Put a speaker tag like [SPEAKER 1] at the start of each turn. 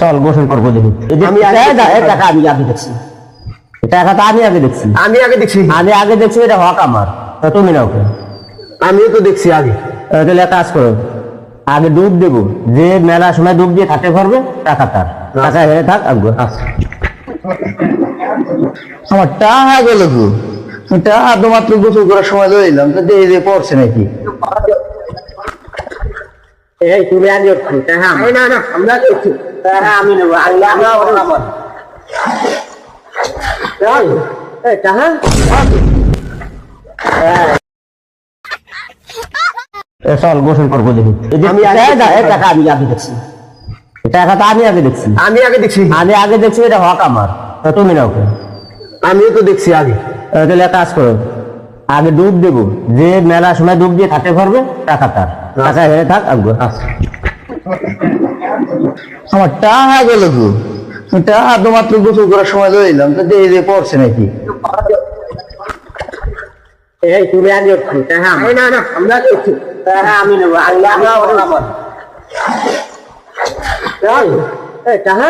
[SPEAKER 1] চল গোসল করবো দেখি। আমি টাকা আমি আগে দেখছি, টাকা তো আমি আগে দেখছি।
[SPEAKER 2] আমি আগে দেখছি
[SPEAKER 1] এটা হক আমার, তুমি না ওকে।
[SPEAKER 2] আমিও তো দেখছি আগে।
[SPEAKER 1] তাহলে এক কাজ করো, আগে ডুব দেবো, যে মেলা সময় ডুব দিয়ে থাকতে পারবে টাকা তার, টাকা হেরে থাক আগে। আমার টাকা গেল গো, টাকা তো মাত্র গোসল করার সময় লইলাম, তো দিয়ে পড়ছে নাকি?
[SPEAKER 2] এই তুমি আগে টাকা না না আমরা দেখছি টাকা আমি নেবো টাকা।
[SPEAKER 1] চল গোসল করবো দেখি। টাকা আমি আগে দেখছি, টাকা তো আমি আগে দেখছি।
[SPEAKER 2] আমি আগে দেখছি
[SPEAKER 1] এটা হক আমার, তুমি না ওকে।
[SPEAKER 2] আমিও তো দেখছি আগে।
[SPEAKER 1] তাহলে এক কাজ করো, আগে ডুব দেবো, যে মেলা সময় ডুব দিয়ে থাকতে পারবে টাকা তার, টাকা হেরে থাক আগে। আমার টাকা গেল গো, টাকা তো মাত্র গোসল করার সময় লইলাম, তো দিয়ে পড়ছে নাকি?
[SPEAKER 2] এই তুমি আগে টাকা না না আমরা দেখছি টাকা আমি নেবো টাকা।